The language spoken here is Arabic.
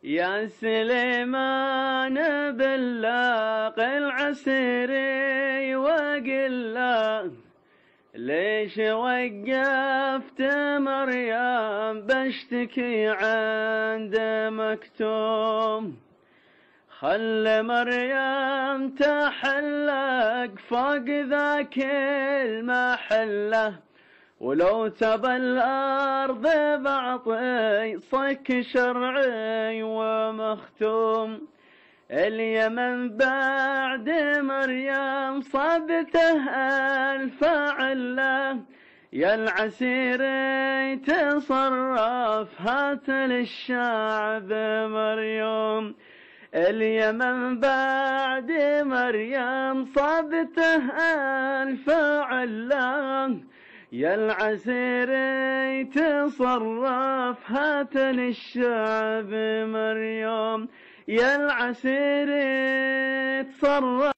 يا سليمان بلاق العسيري وقل له ليش وقفت مريم بشتكي عند مكتوم. خل مريم تحلق فوق ذاك المحله، ولو تبى الأرض بعطي صك شرعي ومختوم. اليمن بعد مريم صبته الفعله، يا العسيري تصرف هات للشعب مريم. اليمن بعد مريم صبته الفعله، يا العسيري تصرف هات للشعب مريم. يا العسيري تصرف